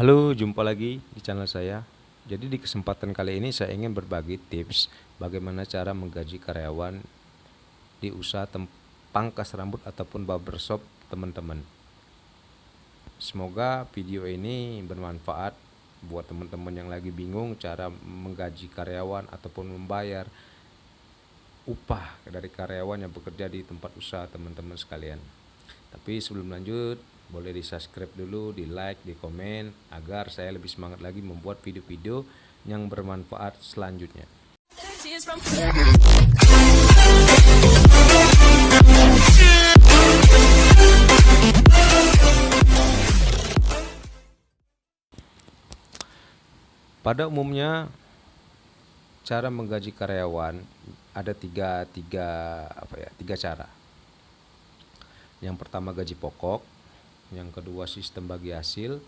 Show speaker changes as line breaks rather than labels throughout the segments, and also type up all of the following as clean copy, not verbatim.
Halo, jumpa lagi di channel saya. Jadi di kesempatan kali ini saya ingin berbagi tips bagaimana cara menggaji karyawan di usaha pangkas rambut ataupun barbershop teman-teman. Semoga video ini bermanfaat buat teman-teman yang lagi bingung cara menggaji karyawan ataupun membayar upah dari karyawan yang bekerja di tempat usaha teman-teman sekalian. Tapi sebelum lanjut, boleh di subscribe dulu, di like, di komen, agar saya lebih semangat lagi membuat video-video yang bermanfaat selanjutnya. Pada umumnya cara menggaji karyawan ada tiga cara. Yang pertama gaji pokok, yang kedua sistem bagi hasil,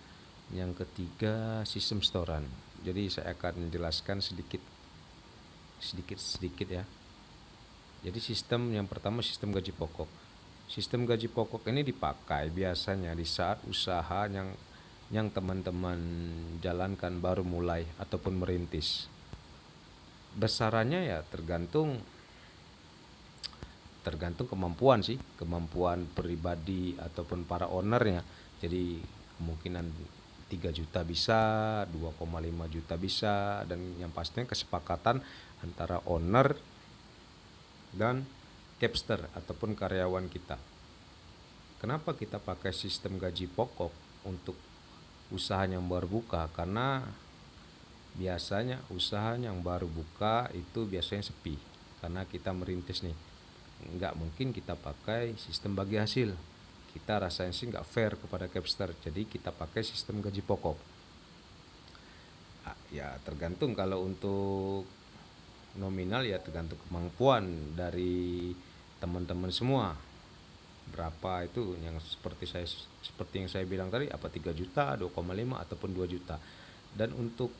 yang ketiga sistem setoran. Jadi saya akan menjelaskan sedikit ya. Jadi sistem yang pertama sistem gaji pokok. Sistem gaji pokok ini dipakai biasanya di saat usaha yang teman-teman jalankan baru mulai ataupun merintis. Besarannya ya tergantung kemampuan pribadi ataupun para ownernya. Jadi kemungkinan 3 juta bisa, 2,5 juta bisa, dan yang pastinya kesepakatan antara owner dan capster ataupun karyawan kita. Kenapa kita pakai sistem gaji pokok untuk usaha yang baru buka? Karena biasanya usaha yang baru buka itu biasanya sepi, karena kita merintis nih. Nggak mungkin kita pakai sistem bagi hasil, kita rasanya sih nggak fair kepada capster, jadi kita pakai sistem gaji pokok. Ya tergantung, kalau untuk nominal ya tergantung kemampuan dari teman-teman semua, berapa itu yang seperti yang saya bilang tadi, apa 3 juta, 2,5 ataupun 2 juta. Dan untuk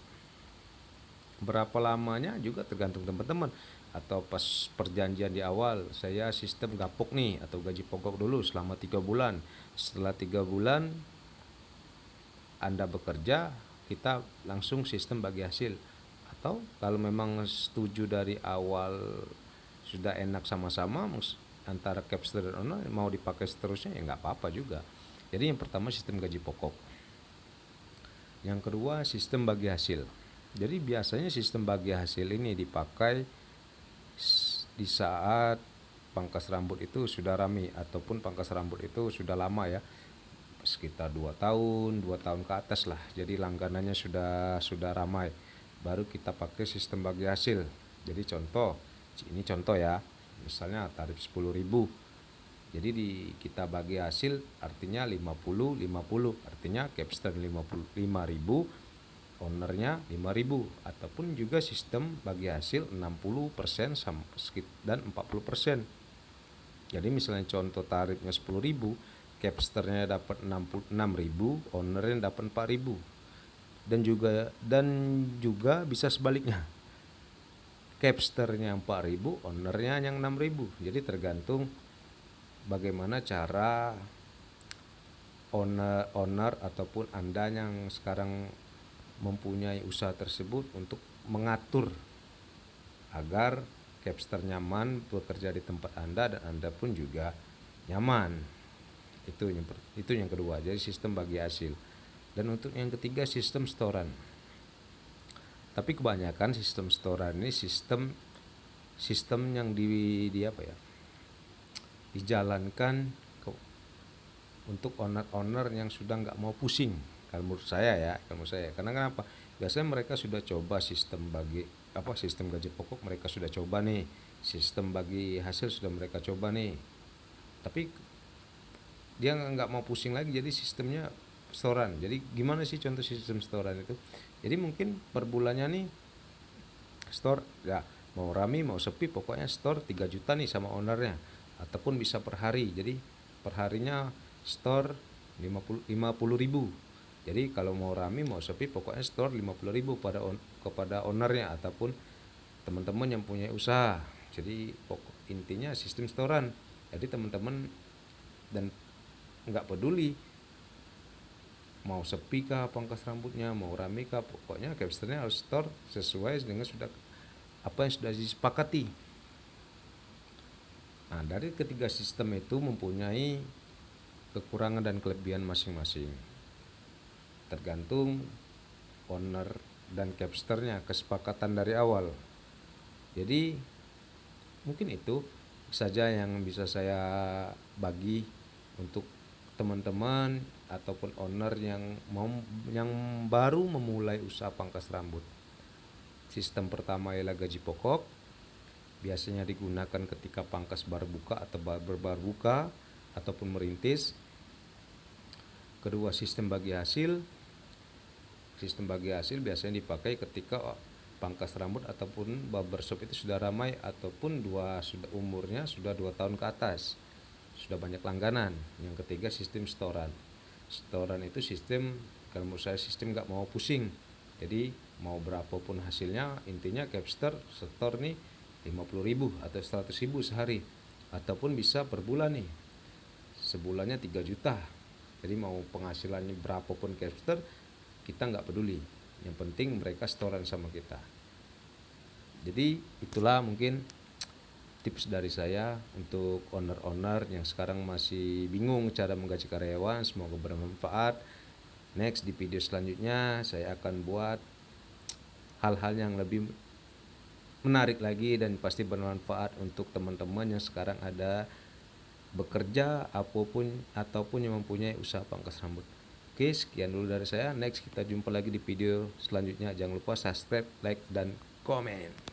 berapa lamanya juga tergantung teman-teman, atau pas perjanjian di awal saya sistem gapok nih atau gaji pokok dulu selama 3 bulan. Setelah 3 bulan Anda bekerja, kita langsung sistem bagi hasil. Atau kalau memang setuju dari awal, sudah enak sama-sama antara capster dan owner, mau dipakai seterusnya ya nggak apa-apa juga. Jadi yang pertama sistem gaji pokok, yang kedua sistem bagi hasil. Jadi biasanya sistem bagi hasil ini dipakai di saat pangkas rambut itu sudah ramai ataupun pangkas rambut itu sudah lama ya, sekitar 2 tahun ke atas lah. Jadi langganannya sudah ramai, baru kita pakai sistem bagi hasil. Jadi ini contoh ya, misalnya tarif 10.000. Jadi kita bagi hasil artinya 50-50, artinya capster 55.000, ownernya 5.000, ataupun juga sistem bagi hasil 60% dan 40%. Jadi misalnya contoh tarifnya 10.000, capsternya dapat 66.000, ownernya dapat 4.000. Dan juga bisa sebaliknya, capsternya 4.000, ownernya yang 6.000. Jadi tergantung bagaimana cara owner ataupun Anda yang sekarang mempunyai usaha tersebut untuk mengatur agar capster nyaman bekerja di tempat Anda dan Anda pun juga nyaman. Itu yang kedua, jadi sistem bagi hasil. Dan untuk yang ketiga sistem setoran. Tapi kebanyakan sistem setoran ini sistem yang dijalankan untuk owner yang sudah nggak mau pusing, kalau menurut saya. Karena kenapa? Biasanya mereka sudah coba sistem gaji pokok, mereka sudah coba nih, sistem bagi hasil sudah mereka coba nih, tapi dia nggak mau pusing lagi, jadi sistemnya setoran. Jadi gimana sih contoh sistem setoran itu? Jadi mungkin per bulannya nih store ya, mau rame mau sepi pokoknya store 3 juta nih sama ownernya, ataupun bisa per hari. Jadi perharinya store 50.000. Jadi kalau mau rame mau sepi pokoknya store 50.000 kepada ownernya ataupun teman-teman yang punya usaha. Jadi intinya sistem setoran. Jadi teman-teman dan nggak peduli mau sepi kah pangkas rambutnya, mau rame kah, pokoknya capsternya harus store sesuai dengan sudah apa yang sudah disepakati. Nah, dari ketiga sistem itu mempunyai kekurangan dan kelebihan masing-masing, tergantung owner dan capsternya, kesepakatan dari awal. Jadi mungkin itu saja yang bisa saya bagi untuk teman-teman ataupun owner yang baru memulai usaha pangkas rambut. Sistem pertama ialah gaji pokok, biasanya digunakan ketika pangkas baru buka atau baru buka ataupun merintis. Kedua, sistem bagi hasil. Sistem bagi hasil biasanya dipakai ketika pangkas rambut ataupun barbershop itu sudah ramai ataupun umurnya sudah 2 tahun ke atas, sudah banyak langganan. Yang ketiga, sistem setoran. Setoran itu sistem, kalau menurut saya sistem nggak mau pusing. Jadi mau berapapun hasilnya, intinya capster setor nih 50.000 atau 100.000 sehari, ataupun bisa per bulan nih, sebulannya 3 juta. Jadi mau penghasilannya berapapun capster, kita nggak peduli, yang penting mereka setoran sama kita. Jadi itulah mungkin tips dari saya untuk owner-owner yang sekarang masih bingung cara menggaji karyawan. Semoga bermanfaat. Next, di video selanjutnya saya akan buat hal-hal yang lebih menarik lagi dan pasti bermanfaat untuk teman-teman yang sekarang ada bekerja ataupun yang mempunyai usaha pangkas rambut. Oke, sekian dulu dari saya. Next, kita jumpa lagi di video selanjutnya. Jangan lupa subscribe, like, dan komen.